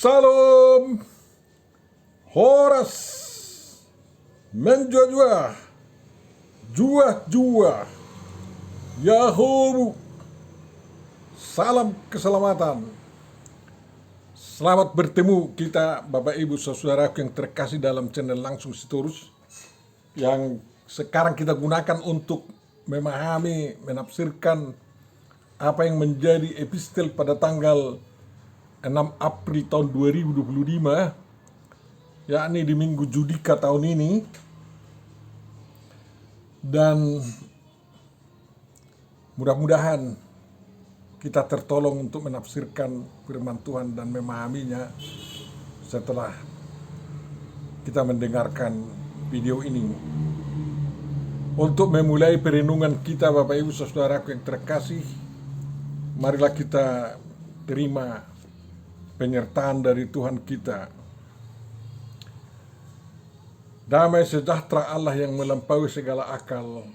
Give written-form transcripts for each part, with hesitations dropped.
Salam Horas menjua-jua, jua-jua, Yahobu. Salam keselamatan. Selamat bertemu kita Bapak Ibu Saudaraku yang terkasih dalam channel Langsung Sitorus yang sekarang kita gunakan untuk memahami, menafsirkan apa yang menjadi epistel pada tanggal 6 April tahun 2025, yakni di Minggu Judika tahun ini. Dan mudah-mudahan kita tertolong untuk menafsirkan firman Tuhan dan memahaminya setelah kita mendengarkan video ini. Untuk memulai perenungan kita Bapak Ibu Saudaraku yang terkasih, marilah kita terima penyertaan dari Tuhan kita. Damai sejahtera Allah yang melampaui segala akal,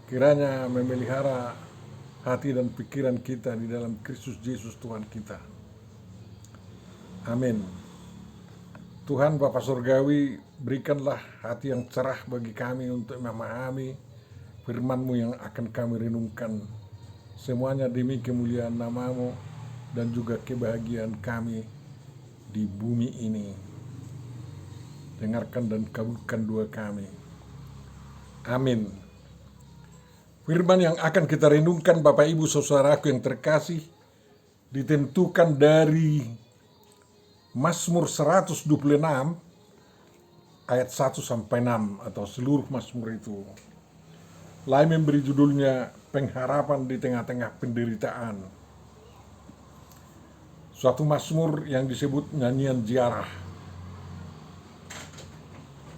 kiranya memelihara hati dan pikiran kita di dalam Kristus Yesus Tuhan kita. Amin. Tuhan Bapa Surgawi, berikanlah hati yang cerah bagi kami untuk memahami firman-Mu yang akan kami renungkan. Semuanya demi kemuliaan nama-Mu dan juga kebahagiaan kami di bumi ini. Dengarkan dan kabulkan doa kami. Amin. Firman yang akan kita renungkan Bapak Ibu Saudaraku yang terkasih ditentukan dari Mazmur 126 ayat 1 sampai 6 atau seluruh Mazmur itu. Lain memberi judulnya Pengharapan di Tengah-Tengah Penderitaan. Suatu Mazmur yang disebut nyanyian ziarah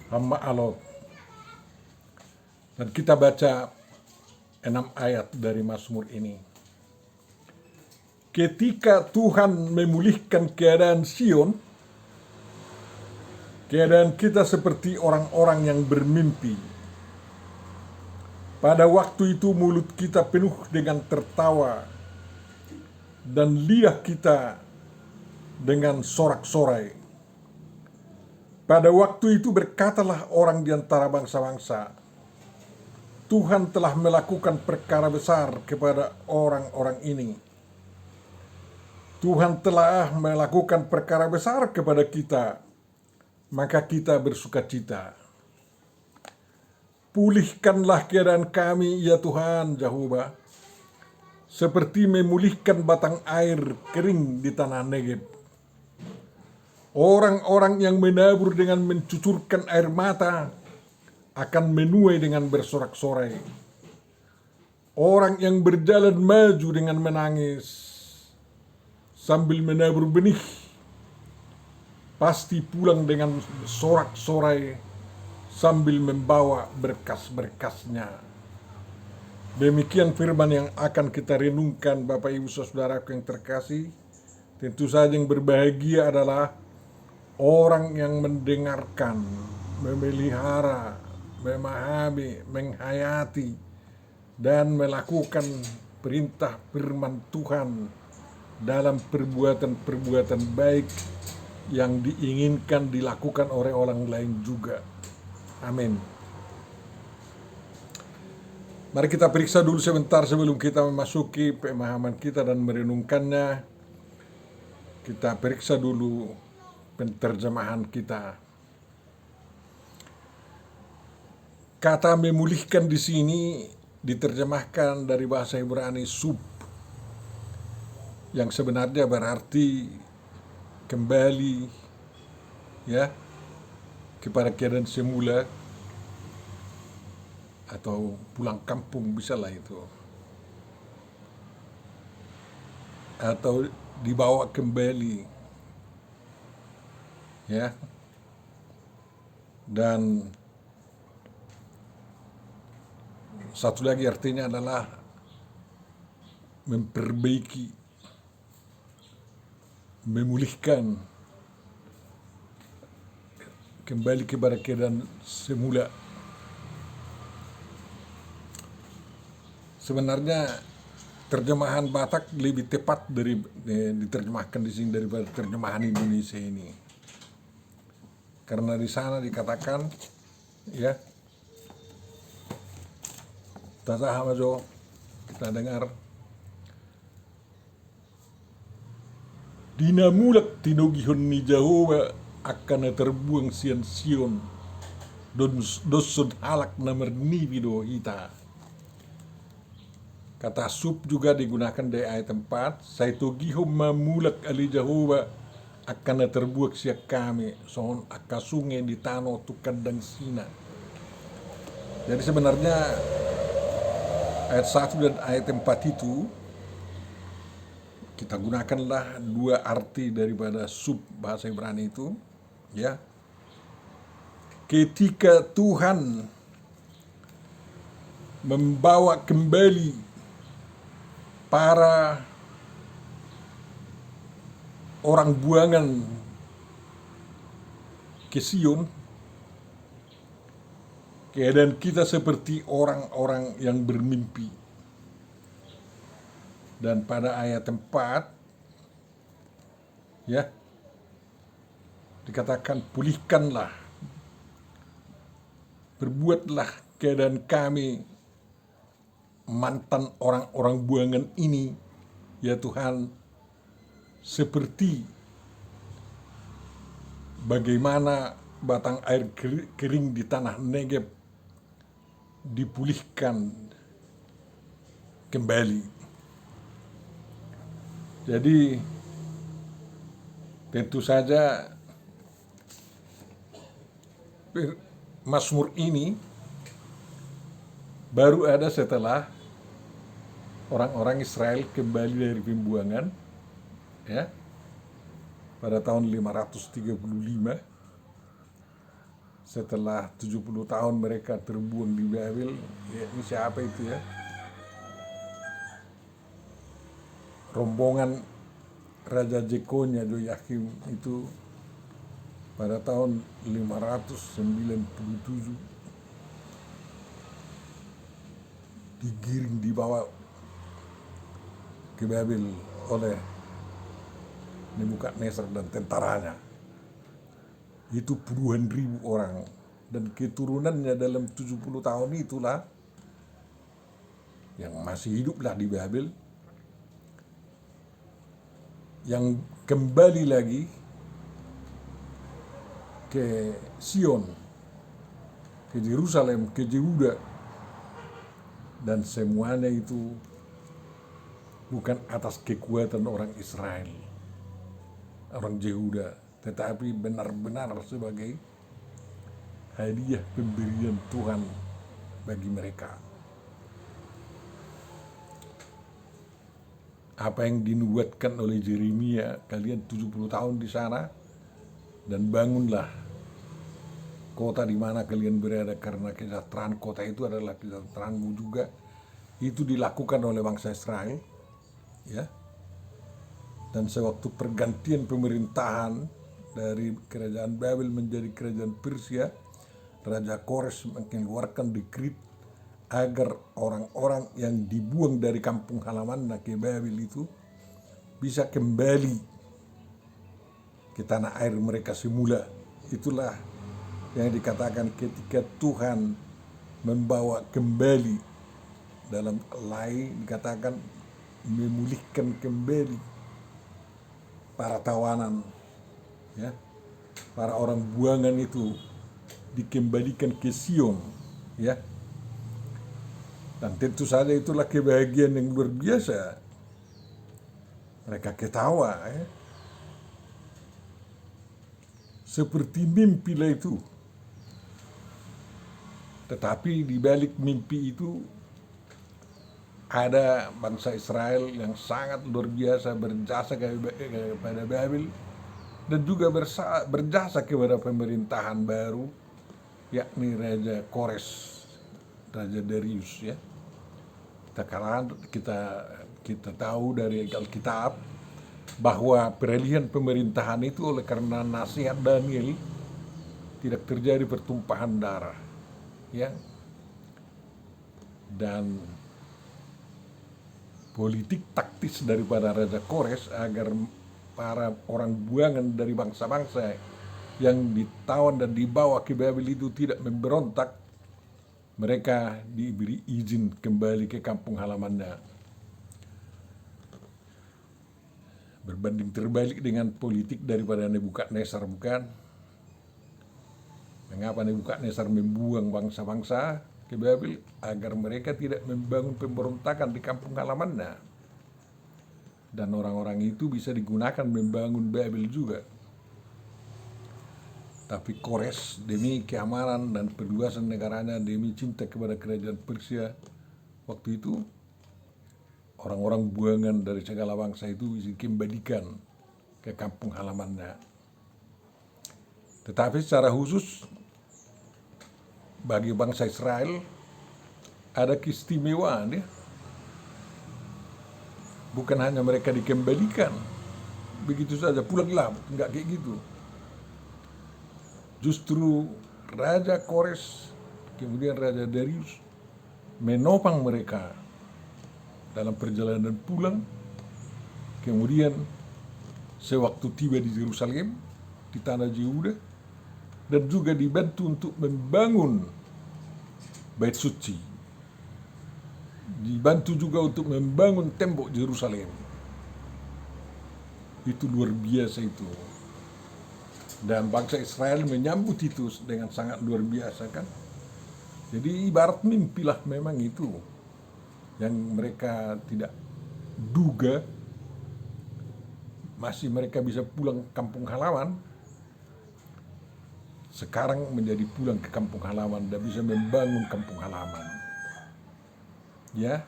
hamba Allah. Dan kita baca 6 ayat dari Mazmur ini. Ketika Tuhan memulihkan keadaan Sion, keadaan kita seperti orang-orang yang bermimpi. Pada waktu itu mulut kita penuh dengan tertawa dan lidah kita dengan sorak-sorai. Pada waktu itu berkatalah orang di antara bangsa-bangsa, Tuhan telah melakukan perkara besar kepada orang-orang ini. Tuhan telah melakukan perkara besar kepada kita, maka kita bersukacita. Pulihkanlah keadaan kami, ya Tuhan Jehovah, seperti memulihkan batang air kering di tanah Negeb. Orang-orang yang menabur dengan mencucurkan air mata akan menuai dengan bersorak-sorai. Orang yang berjalan maju dengan menangis sambil menabur benih pasti pulang dengan sorak-sorai sambil membawa berkas-berkasnya. Demikian firman yang akan kita renungkan Bapak Ibu Saudaraku yang terkasih. Tentu saja yang berbahagia adalah orang yang mendengarkan, memelihara, memahami, menghayati, dan melakukan perintah firman Tuhan dalam perbuatan-perbuatan baik yang diinginkan dilakukan oleh orang lain juga. Amin. Mari kita periksa dulu sebentar sebelum kita memasuki pemahaman kita dan merenungkannya. Kita periksa dulu penterjemahan kita. Kata memulihkan di sini diterjemahkan dari bahasa Ibrani sub, yang sebenarnya berarti kembali, ya, kepada keadaan semula atau pulang kampung, bisa lah itu, atau dibawa kembali, ya. Dan satu lagi artinya adalah memperbaiki, memulihkan, kembali kepada keadaan semula. Sebenarnya terjemahan Batak lebih tepat diterjemahkan di sini daripada terjemahan Indonesia ini. Karena di sana dikatakan, ya, Tata Hamajo, kita dengar, dinamulak tinogihon ni Jahowa akan terbuang sion dosun halak namer ni video hita. Kata sub juga digunakan di ayat 4. Saitogihom mamulak ali Jahowa akan terbuang siak kami son akasunge di tano tukadang sina. Jadi sebenarnya ayat 1 dan ayat 4 itu kita gunakanlah dua arti daripada sub bahasa Ibrani itu, ya. Ketika Tuhan membawa kembali para orang buangan ke Sion, keadaan kita seperti orang-orang yang bermimpi. Dan pada ayat 4, ya, dikatakan pulihkanlah, berbuatlah keadaan kami mantan orang-orang buangan ini, ya Tuhan, seperti bagaimana batang air kering di tanah Negeb dipulihkan kembali. Jadi tentu saja Mazmur ini baru ada setelah orang-orang Israel kembali dari pembuangan, ya, pada tahun 535, setelah 70 tahun mereka terbuang di Babel. Ya, ini siapa itu, ya? Rombongan Raja Jekonya Joyakim itu pada tahun 597 digiring, dibawa ke Babel oleh Nebukadnezar dan tentaranya. Itu puluhan ribu orang, dan keturunannya dalam 70 tahun itulah yang masih hiduplah di Babel, yang kembali lagi ke Sion, ke Yerusalem, ke Yehuda, dan semuanya itu bukan atas kekuatan orang Israel, orang Yehuda, tetapi benar-benar sebagai hadiah pemberian Tuhan bagi mereka. Apa yang dinubuatkan oleh Yeremia, kalian 70 tahun di sana dan bangunlah kota di mana kalian berada, karena kesejahteraan kota itu adalah kesejahteraanmu juga. Itu dilakukan oleh bangsa Israel, ya. Dan sewaktu pergantian pemerintahan dari kerajaan Babel menjadi kerajaan Persia, Raja Kores mengeluarkan dekret agar orang-orang yang dibuang dari kampung halaman ke Babel itu bisa kembali ke tanah air mereka semula. Itulah yang dikatakan ketika Tuhan membawa kembali, dalam Lai dikatakan memulihkan kembali para tawanan, ya, para orang buangan itu dikembalikan ke Sion, ya. Dan tentu saja itulah kebahagiaan yang luar biasa. Mereka ketawa, ya. Seperti mimpi lah itu. Tetapi di balik mimpi itu ada bangsa Israel yang sangat luar biasa berjasa kepada Babel, dan juga berjasa kepada pemerintahan baru, yakni Raja Kores, Raja Darius, ya. Kita tahu dari Alkitab bahwa peralihan pemerintahan itu oleh karena nasihat Daniel tidak terjadi pertumpahan darah, ya. Dan politik taktis daripada Raja Kores agar para orang buangan dari bangsa-bangsa yang ditawan dan dibawa ke Babel itu tidak memberontak, mereka diberi izin kembali ke kampung halamannya. Berbanding terbalik dengan politik daripada Nebukadnezar, bukan? Mengapa Nebukadnezar membuang bangsa-bangsa ke Babel? Agar mereka tidak membangun pemberontakan di kampung halamannya. Dan orang-orang itu bisa digunakan membangun Babel juga. Tapi Kores demi keamanan dan perluasan negaranya, demi cinta kepada kerajaan Persia waktu itu, orang-orang buangan dari segala bangsa itu dikembalikan ke kampung halamannya. Tetapi secara khusus bagi bangsa Israel ada keistimewaan ya. Bukan hanya mereka dikembalikan begitu saja pulanglah, enggak kayak gitu. Justru Raja Kores kemudian Raja Darius menopang mereka dalam perjalanan pulang. Kemudian sewaktu tiba di Yerusalem, di tanah Yehuda, dan juga dibantu untuk membangun Bait Suci, dibantu juga untuk membangun tembok Yerusalem. Itu luar biasa itu. Dan bangsa Israel menyambut itu dengan sangat luar biasa kan. Jadi ibarat mimpilah memang itu yang mereka tidak duga, masih mereka bisa pulang kampung halaman. Sekarang menjadi pulang ke kampung halaman dan bisa membangun kampung halaman. Ya,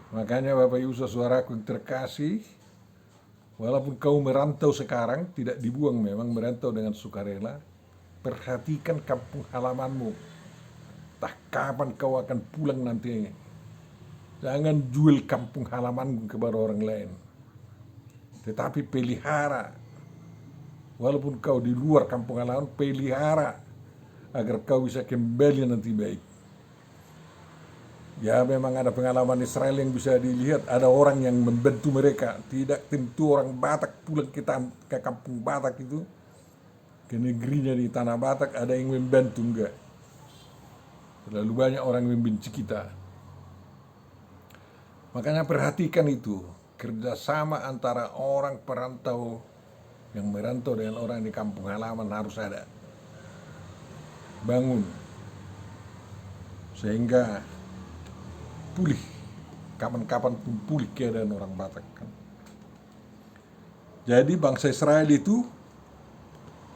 makanya Bapak Ibu saudaraku yang terkasih, walaupun kau merantau sekarang, tidak dibuang memang, merantau dengan sukarela, perhatikan kampung halamanmu. Entah kapan kau akan pulang nanti. Jangan jual kampung halamanmu kepada orang lain. Tetapi pelihara. Walaupun kau di luar kampung halaman, pelihara agar kau bisa kembali nanti baik. Ya memang ada pengalaman Israel yang bisa dilihat, ada orang yang membantu mereka. Tidak tentu orang Batak pulang ke kampung Batak itu, ke negerinya di tanah Batak, ada yang membantu, enggak. Terlalu banyak orang yang membenci kita. Makanya perhatikan itu, kerjasama antara orang perantau yang merantau dengan orang di kampung halaman harus ada. Bangun. Sehingga pulih, kapan-kapan pun pulih keadaan orang Batak kan. Jadi bangsa Israel itu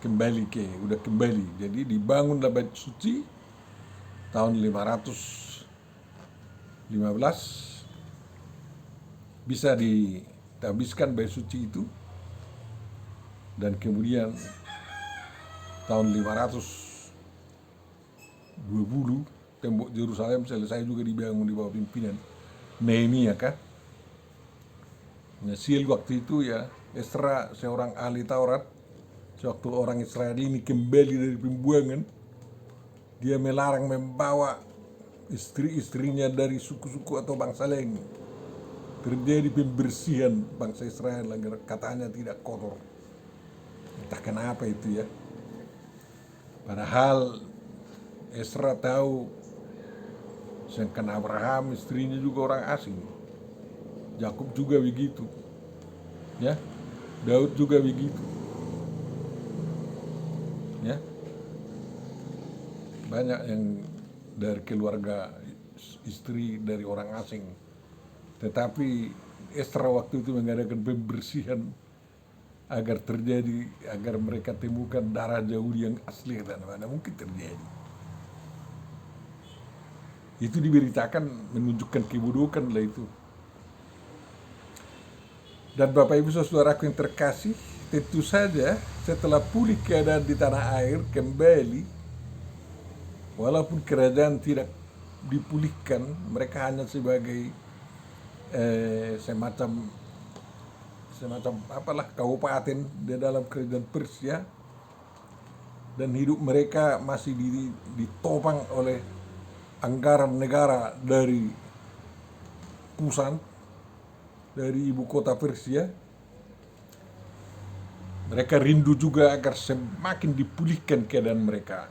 udah kembali. Jadi dibangunlah Bait Suci tahun 515, bisa dihabiskan Bait Suci itu, dan kemudian tahun 520 tembok Yerusalem selesai juga dibangun di bawah pimpinan Nehemia kan. Nyasil waktu itu ya, Esra seorang ahli Taurat, sewaktu orang Israel ini kembali dari pembuangan, dia melarang membawa istri-istrinya dari suku-suku atau bangsa lain. Terjadi pembersihan bangsa Israel agar katanya tidak kotor. Entah kenapa itu ya. Padahal Esra tahu sedangkan Abraham istrinya juga orang asing, Yakub juga begitu, ya, Daud juga begitu, ya, banyak yang dari keluarga istri dari orang asing. Tetapi Esra waktu itu mengadakan pembersihan agar mereka temukan darah Yahudi yang asli, dan mana mungkin terjadi. Itu diberitakan menunjukkan keburukan lah itu. Dan Bapak Ibu saudaraku yang terkasih, tentu saja setelah pulih keadaan di tanah air kembali, walaupun kerajaan tidak dipulihkan, mereka hanya sebagai semacam kabupaten di dalam kerajaan Persia, dan hidup mereka masih ditopang oleh anggaran negara dari pusat, dari ibu kota Persia. Mereka rindu juga agar semakin dipulihkan keadaan mereka.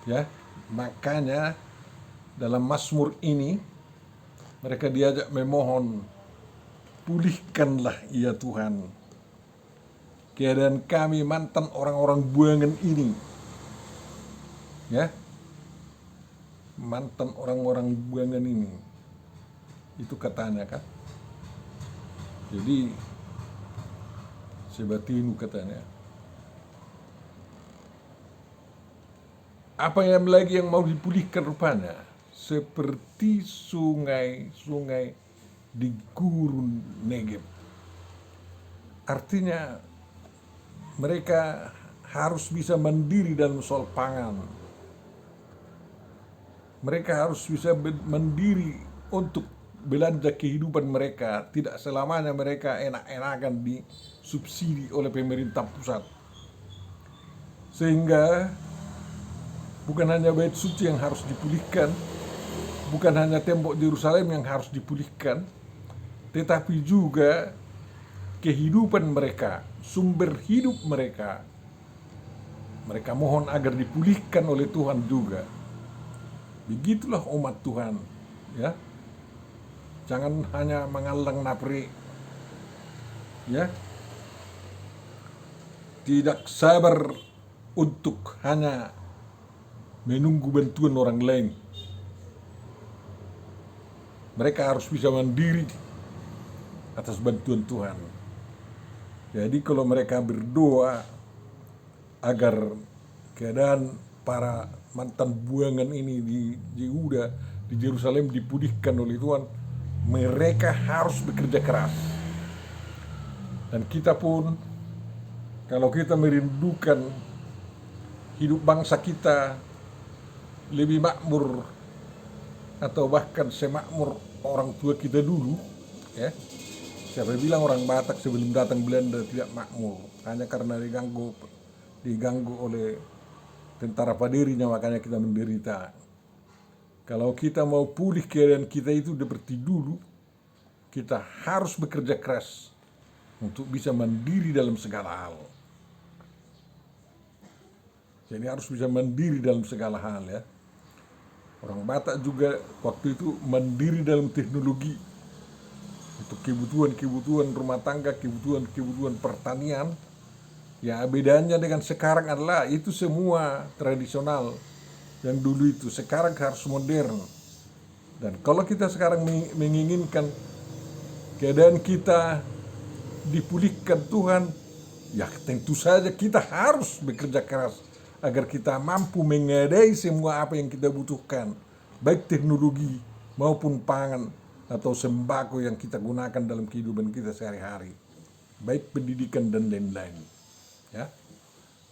Ya, makanya dalam Mazmur ini mereka diajak memohon, pulihkanlah ya Tuhan keadaan kami mantan orang-orang buangan ini. Ya, mantan orang-orang buangan ini. Itu katanya kan. Jadi sebatinu katanya. Apa yang lagi yang mau dipulihkan rupanya? Seperti sungai-sungai di gurun Negeb. Artinya mereka harus bisa mandiri dalam soal pangan. Mereka harus bisa mandiri untuk belanja kehidupan mereka. Tidak selamanya mereka enak-enakan disubsidi oleh pemerintah pusat. Sehingga bukan hanya bait suci yang harus dipulihkan, bukan hanya tembok Yerusalem yang harus dipulihkan, tetapi juga kehidupan mereka, sumber hidup mereka. Mereka mohon agar dipulihkan oleh Tuhan juga. Begitulah umat Tuhan, ya. Jangan hanya mengalang napri, ya. Tidak sabar untuk hanya menunggu bantuan orang lain. Mereka harus bisa mandiri atas bantuan Tuhan. Jadi kalau mereka berdoa agar keadaan para mantan buangan ini di Yehuda, di Yerusalem dipulihkan oleh Tuhan, mereka harus bekerja keras. Dan kita pun, kalau kita merindukan hidup bangsa kita lebih makmur atau bahkan semakmur orang tua kita dulu, ya. Siapa bilang orang Batak sebelum datang Belanda tidak makmur? Hanya karena diganggu oleh tentara Paderinya, makanya kita menderita. Kalau kita mau pulih keadaan kita itu seperti dulu, kita harus bekerja keras untuk bisa mandiri dalam segala hal. Jadi harus bisa mandiri dalam segala hal, ya. Orang Batak juga waktu itu mandiri dalam teknologi untuk kebutuhan rumah tangga, kebutuhan pertanian. Ya, bedanya dengan sekarang adalah itu semua tradisional yang dulu itu, sekarang harus modern. Dan kalau kita sekarang menginginkan keadaan kita dipulihkan Tuhan, ya tentu saja kita harus bekerja keras agar kita mampu mengadai semua apa yang kita butuhkan, baik teknologi maupun pangan atau sembako yang kita gunakan dalam kehidupan kita sehari-hari, baik pendidikan dan lain-lain, ya.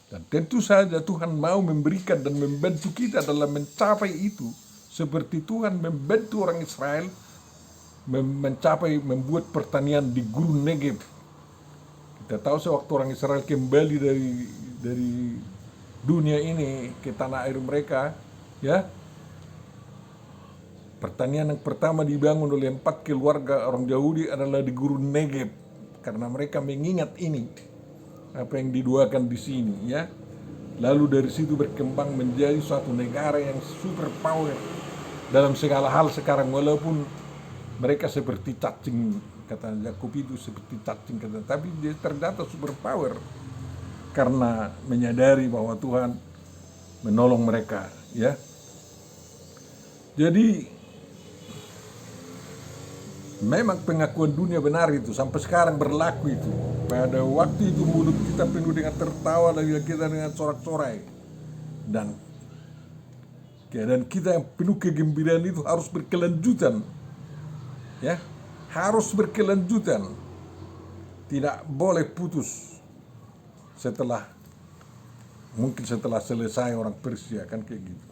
Dan tentu saja Tuhan mau memberikan dan membantu kita dalam mencapai itu, seperti Tuhan membantu orang Israel membuat pertanian di gurun Negeb. Kita tahu sewaktu orang Israel kembali dari dunia ini ke tanah air mereka, ya, pertanian yang pertama dibangun oleh 4 keluarga orang Yahudi adalah di gurun Negeb, karena mereka mengingat ini apa yang didoakan di sini, ya. Lalu dari situ berkembang menjadi suatu negara yang super power dalam segala hal sekarang, walaupun mereka seperti cacing, kata Yakub itu seperti cacing, kata, tapi dia ternyata super power karena menyadari bahwa Tuhan menolong mereka, ya. Jadi memang pengakuan dunia benar itu sampai sekarang berlaku itu. Pada waktu itu mulut kita penuh dengan tertawa dan kita dengan sorak-sorai, dan keadaan kita yang penuh kegembiraan itu harus berkelanjutan, ya, harus berkelanjutan, tidak boleh putus setelah selesai orang Persia, kan kayak gitu.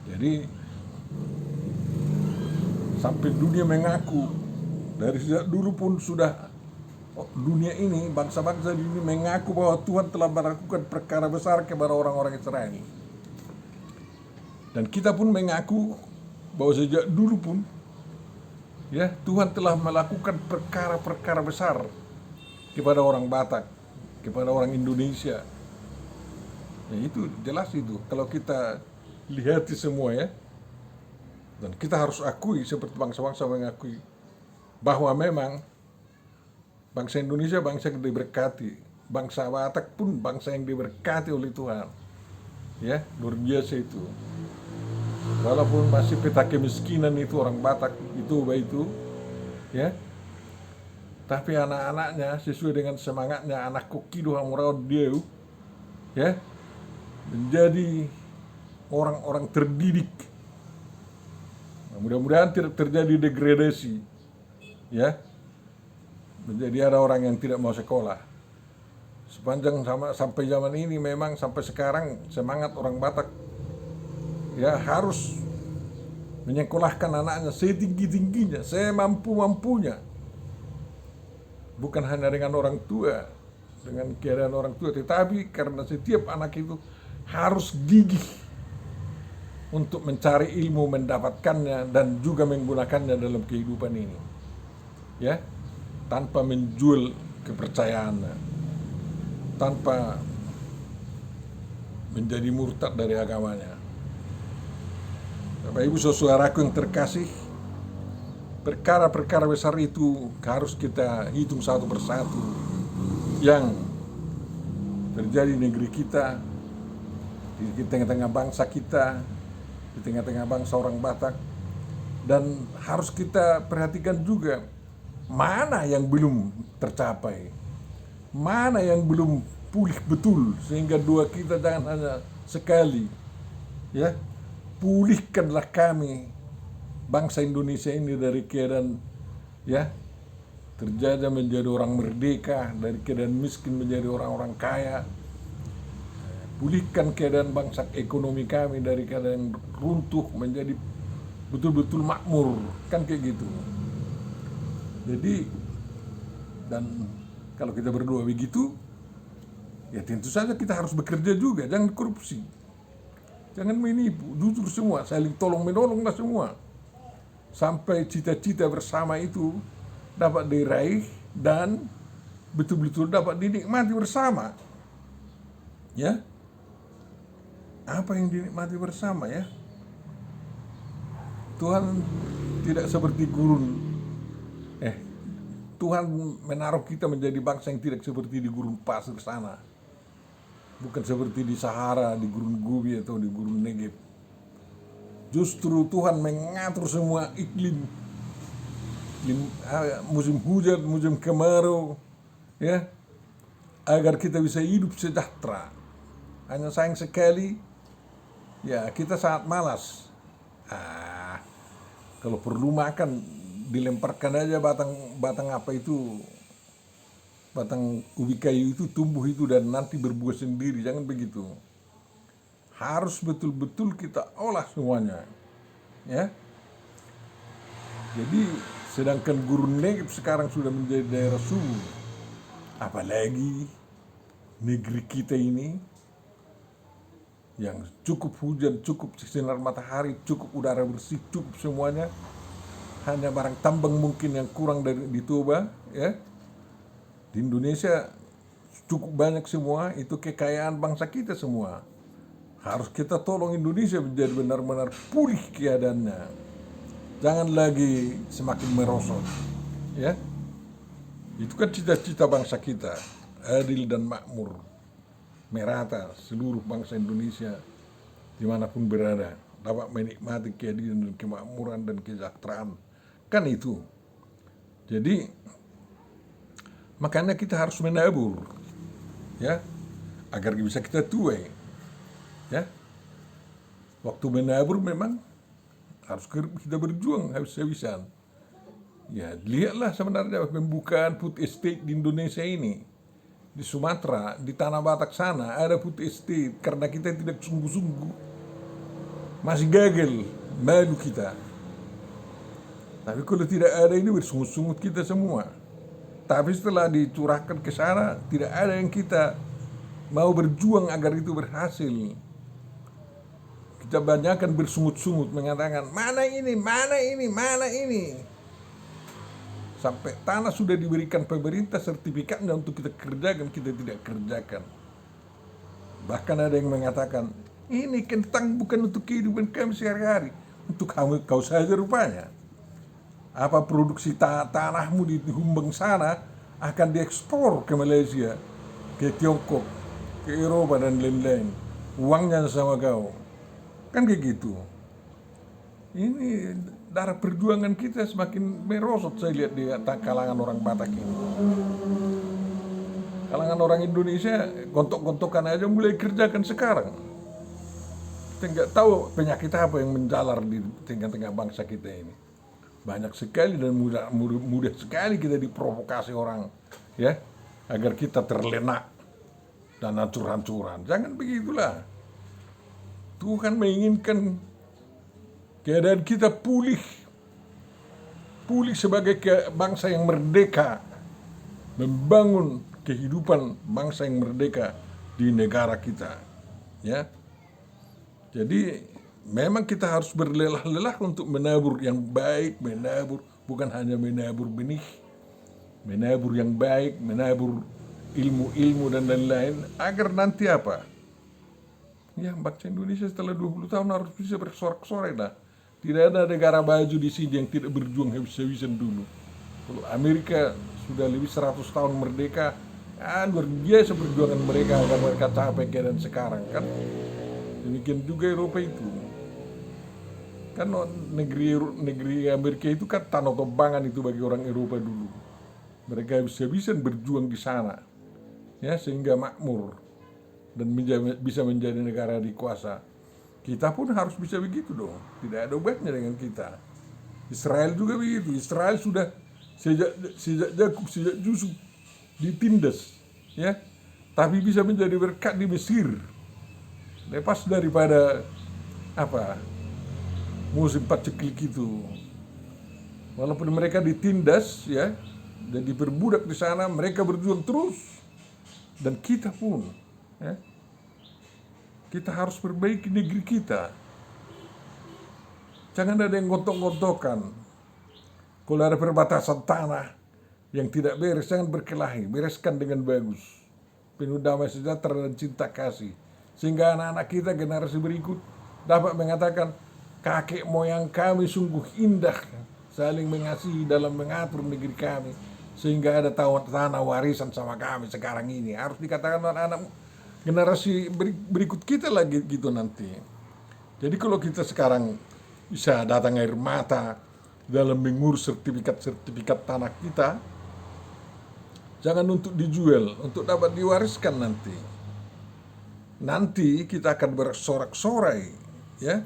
Jadi sampai dunia mengaku, dari sejak dulu pun sudah dunia ini, bangsa-bangsa di dunia mengaku bahwa Tuhan telah melakukan perkara besar kepada orang-orang Israel. Dan kita pun mengaku bahwa sejak dulu pun Ya, Tuhan telah melakukan perkara-perkara besar kepada orang Batak, kepada orang Indonesia. Ya, itu jelas itu. Kalau kita lihat semua ya, dan kita harus akui seperti bangsa-bangsa mengakui bahwa memang bangsa Indonesia bangsa yang diberkati, bangsa Batak pun bangsa yang diberkati oleh Tuhan. Ya, luar biasa itu. Walaupun masih peta kemiskinan itu orang Batak itu, ya, tapi anak-anaknya sesuai dengan semangatnya anak kokido hamurao dieu, ya, menjadi orang-orang terdidik. Nah, mudah-mudahan tidak terjadi degradasi, ya, menjadi ada orang yang tidak mau sekolah. Sepanjang sampai zaman ini memang sampai sekarang semangat orang Batak ya harus menyekolahkan anaknya setinggi-tingginya, semampu-mampunya. Bukan hanya dengan orang tua, dengan keadaan orang tua, tetapi karena setiap anak itu harus gigih untuk mencari ilmu, mendapatkannya dan juga menggunakannya dalam kehidupan ini. Ya, tanpa menjual kepercayaannya, tanpa menjadi murtad dari agamanya. Bapak Ibu saudaraku yang terkasih, perkara-perkara besar itu harus kita hitung satu persatu yang terjadi di negeri kita, di tengah-tengah bangsa kita, di tengah-tengah bangsa orang Batak. Dan harus kita perhatikan juga mana yang belum tercapai, mana yang belum pulih betul, sehingga dua kita jangan hanya sekali, ya, pulihkanlah kami bangsa Indonesia ini dari keadaan ya terjajah menjadi orang merdeka, dari keadaan miskin menjadi orang-orang kaya. Pulihkan keadaan bangsa ekonomi kami dari keadaan runtuh menjadi betul-betul makmur, kan kayak gitu. Jadi, dan kalau kita berdoa begitu, ya tentu saja kita harus bekerja juga, jangan korupsi, jangan menipu, jujur semua, saling tolong menolonglah semua, sampai cita-cita bersama itu dapat diraih dan betul-betul dapat dinikmati bersama. Ya, apa yang dinikmati bersama ya? Tuhan tidak seperti gurun. Tuhan menaruh kita menjadi bangsa yang tidak seperti di gurun pasir sana. Bukan seperti di Sahara, di gurun Gobi atau di gurun Negev. Justru Tuhan mengatur semua iklim, musim hujan, musim kemarau, ya, agar kita bisa hidup sejahtera. Hanya sayang sekali, ya kita sangat malas. Kalau perlu makan, dilemparkan aja batang apa itu, batang ubi kayu itu tumbuh itu dan nanti berbuah sendiri. Jangan begitu. Harus betul-betul kita olah semuanya, ya. Jadi sedangkan gurun Negev sekarang sudah menjadi daerah subur, apalagi negeri kita ini yang cukup hujan, cukup sinar matahari, cukup udara bersih, cukup semuanya. Hanya barang tambang mungkin yang kurang dari di Toba, ya. Di Indonesia cukup banyak semua, itu kekayaan bangsa kita semua. Harus kita tolong Indonesia menjadi benar-benar pulih keadaannya. Jangan lagi semakin merosot, ya. Itu kan cita-cita bangsa kita, adil dan makmur, merata seluruh bangsa Indonesia dimanapun berada dapat menikmati keadilan dan kemakmuran dan kesejahteraan. Kan itu. Jadi makanya kita harus menabur, ya, agar bisa kita tuai, ya. Waktu menabur memang harus kita berjuang habis-habisan. Ya, lihatlah sebenarnya pembukaan food estate di Indonesia ini. Di Sumatera, di Tanah Batak sana ada food estate karena kita tidak sungguh-sungguh. Masih gagal, malu kita. Tapi kalau tidak ada ini bersungut-sungut kita semua. Tapi setelah dicurahkan ke sana, tidak ada yang kita mau berjuang agar itu berhasil. Kita banyakkan bersungut-sungut mengatakan, mana ini, mana ini, mana ini. Sampai tanah sudah diberikan pemerintah sertifikatnya untuk kita kerjakan, kita tidak kerjakan. Bahkan ada yang mengatakan, ini kentang bukan untuk kehidupan kami sehari-hari, untuk kamu kau saja rupanya. Apa produksi tanahmu di Humbang sana akan diekspor ke Malaysia, ke Tiongkok, ke Eropa dan lain-lain. Uangnya sama kau. Kan kayak gitu. Ini darah perjuangan kita semakin merosot saya lihat di kalangan orang Batak ini. Kalangan orang Indonesia gontok-gontokan aja mulai kerjakan sekarang. Kita nggak tahu penyakit apa yang menjalar di tengah-tengah bangsa kita ini. Banyak sekali dan mudah sekali kita diprovokasi orang, ya, agar kita terlena dan hancur-hancuran. Jangan begitulah. Tuhan menginginkan keadaan kita pulih sebagai bangsa yang merdeka, membangun kehidupan bangsa yang merdeka di negara kita, ya. Jadi memang kita harus berlelah-lelah untuk menabur yang baik, bukan hanya menabur benih, menabur yang baik, menabur ilmu-ilmu dan lain-lain, agar nanti apa? Ya, bangsa Indonesia setelah 20 tahun harus bisa bersorak-sorai lah. Tidak ada negara maju di sini yang tidak berjuang habis-habisan dulu. Kalau Amerika sudah lebih 100 tahun merdeka, luar biasa perjuangan mereka agar mereka capai keadaan sekarang, kan? Demikian juga Eropa itu. Kan negeri Amerika itu kan tanah tobangan itu bagi orang Eropa dulu. Mereka habis-habisan berjuang di sana, ya, sehingga makmur dan bisa menjadi negara dikuasa. Kita pun harus bisa begitu dong. Tidak ada obatnya dengan kita. Israel juga begitu. Israel sudah sejak Yakub, sejak Yusuf ditindas, ya, tapi bisa menjadi berkat di Mesir. Lepas daripada musim paceklik itu. Walaupun mereka ditindas, ya, dan diperbudak di sana, mereka berjuang terus. Dan kita pun, ya, kita harus perbaiki negeri kita. Jangan ada yang gontok-gontokan. Kalau ada perbatasan tanah yang tidak beres, jangan berkelahi. Bereskan dengan bagus. Penuh damai sejahtera dan cinta kasih. Sehingga anak-anak kita, generasi berikut, dapat mengatakan, kakek moyang kami sungguh indah, saling mengasihi dalam mengatur negeri kami. Sehingga ada tanah warisan sama kami sekarang ini. Harus dikatakan anak-anak generasi berikut kita lagi gitu nanti. Jadi kalau kita sekarang bisa datang air mata dalam mengurus sertifikat tanah kita, jangan untuk dijual, untuk dapat diwariskan nanti. Nanti kita akan bersorak-sorai, ya,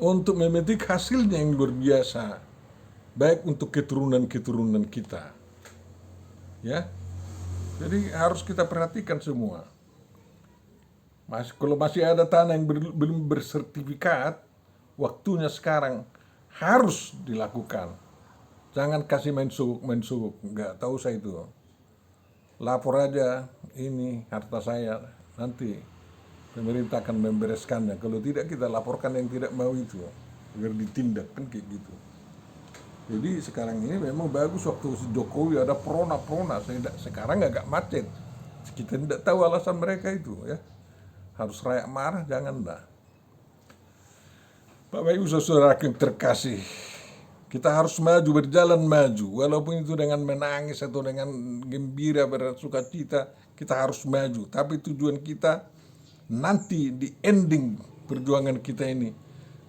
untuk memetik hasilnya yang luar biasa, baik untuk keturunan-keturunan kita, ya. Jadi harus kita perhatikan semua. Kalau masih ada tanah yang belum bersertifikat, waktunya sekarang harus dilakukan. Jangan kasih main suguk, nggak tahu saya itu. Lapor aja, ini harta saya, nanti pemerintah akan membereskannya. Kalau tidak, kita laporkan yang tidak mau itu, agar ditindak, kan kayak gitu. Jadi sekarang ini memang bagus waktu Jokowi ada prona, sekarang agak macet. Kita tidak tahu alasan mereka itu, ya. Harus rakyat marah, janganlah. Bapak Ibu saudara yang terkasih, kita harus berjalan maju, walaupun itu dengan menangis atau dengan gembira bersuka cita, kita harus maju. Tapi tujuan kita nanti di ending perjuangan kita ini,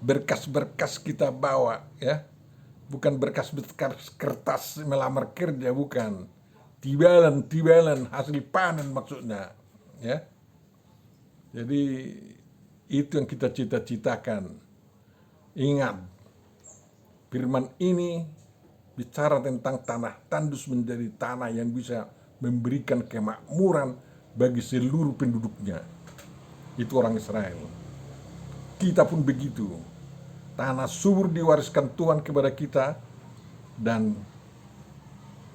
berkas-berkas kita bawa, ya. Bukan berkas-berkas kertas melamar kerja, bukan. Tibalan hasil panen maksudnya, ya. Jadi itu yang kita cita-citakan. Ingat, firman ini bicara tentang tanah tandus menjadi tanah yang bisa memberikan kemakmuran bagi seluruh penduduknya. Itu orang Israel. Kita pun begitu. Tanah subur diwariskan Tuhan kepada kita, dan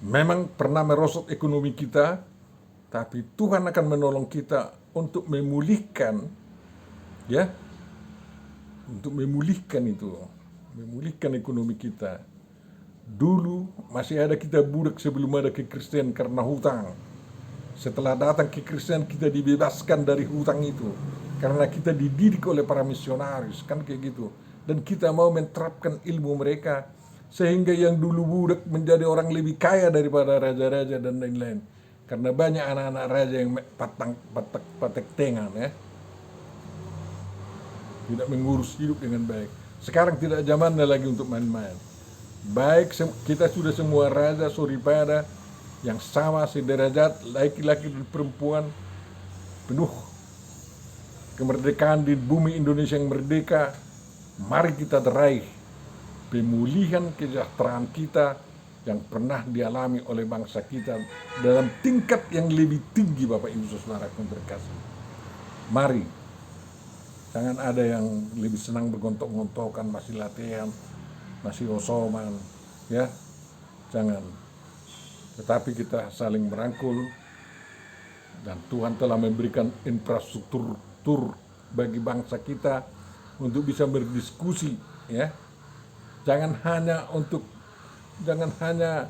memang pernah merosot ekonomi kita, tapi Tuhan akan menolong kita untuk memulihkan, ya, untuk memulihkan itu, memulihkan ekonomi kita. Dulu masih ada kita budak sebelum ada kekristenan karena hutang. Setelah datang kekristenan kita dibebaskan dari hutang itu. Karena kita dididik oleh para misionaris, kan kayak gitu. Dan kita mau menerapkan ilmu mereka. Sehingga yang dulu budak menjadi orang lebih kaya daripada raja-raja dan lain-lain. Karena banyak anak-anak raja yang patek tengan ya. Tidak mengurus hidup dengan baik. Sekarang tidak zamannya lagi untuk main-main. Baik kita sudah semua raja suripada yang sama sederajat, laki-laki dan perempuan, penuh kemerdekaan di bumi Indonesia yang merdeka. Mari kita raih pemulihan kesejahteraan kita yang pernah dialami oleh bangsa kita dalam tingkat yang lebih tinggi, Bapak Ibu Saudara yang terkasih. Mari, jangan ada yang lebih senang bergontok-gontokan, masih latihan, masih osoman, ya, jangan. Tetapi kita saling merangkul, dan Tuhan telah memberikan infrastruktur bagi bangsa kita untuk bisa berdiskusi, ya. Jangan hanya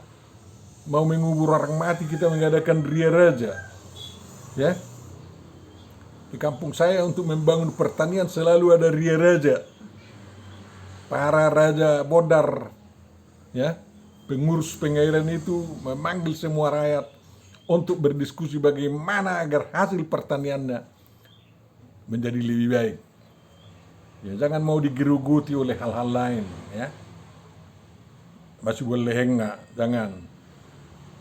mau mengubur orang mati kita mengadakan ria raja, ya. Di kampung saya untuk membangun pertanian selalu ada ria raja. Para raja bodar, ya, pengurus pengairan itu memanggil semua rakyat untuk berdiskusi bagaimana agar hasil pertaniannya menjadi lebih baik. Ya, jangan mau digeruguti oleh hal-hal lain, ya. Masih boleh enggak, jangan.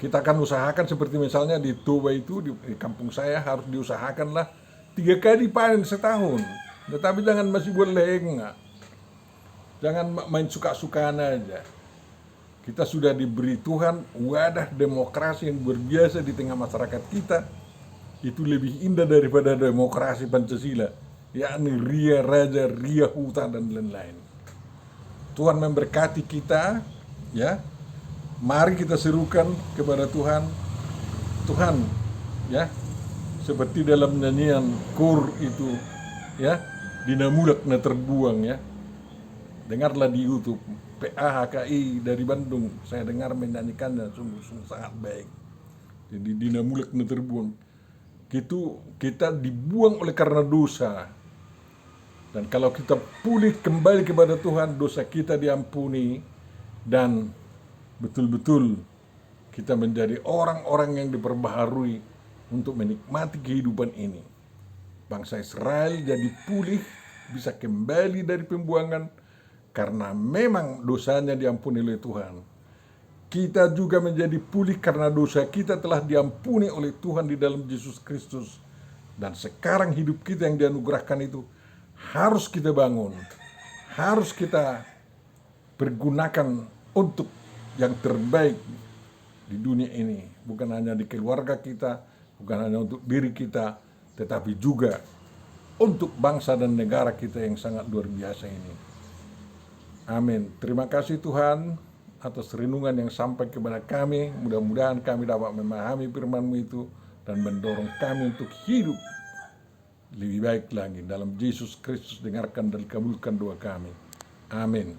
Kita akan usahakan seperti misalnya di Toba itu, di kampung saya harus diusahakanlah 3 kali panen setahun. Tetapi jangan masih boleh enggak. Jangan main suka-sukaan aja. Kita sudah diberi Tuhan wadah demokrasi yang berbiasa di tengah masyarakat kita. Itu lebih indah daripada demokrasi Pancasila, yakni ria raja, ria hutan dan lain-lain. Tuhan memberkati kita, ya. Mari kita serukan kepada Tuhan. Tuhan, ya, seperti dalam nyanyian kur itu, ya, dinamulak na terbuang, ya. Dengarlah di YouTube, PAHKI dari Bandung, saya dengar menyanyikannya, sungguh sangat baik. Jadi dinamulak na terbuang. Itu kita dibuang oleh karena dosa. Dan kalau kita pulih kembali kepada Tuhan, dosa kita diampuni, dan betul-betul kita menjadi orang-orang yang diperbaharui untuk menikmati kehidupan ini. Bangsa Israel jadi pulih, bisa kembali dari pembuangan, karena memang dosanya diampuni oleh Tuhan. Kita juga menjadi pulih karena dosa kita telah diampuni oleh Tuhan di dalam Yesus Kristus. Dan sekarang hidup kita yang dianugerahkan itu harus kita bangun, harus kita pergunakan untuk yang terbaik di dunia ini. Bukan hanya di keluarga kita, bukan hanya untuk diri kita, tetapi juga untuk bangsa dan negara kita yang sangat luar biasa ini. Amin. Terima kasih Tuhan atas renungan yang sampai kepada kami. Mudah-mudahan kami dapat memahami firman-Mu itu dan mendorong kami untuk hidup lebih baik lagi. Dalam Yesus Kristus dengarkan dan kabulkan doa kami. Amin.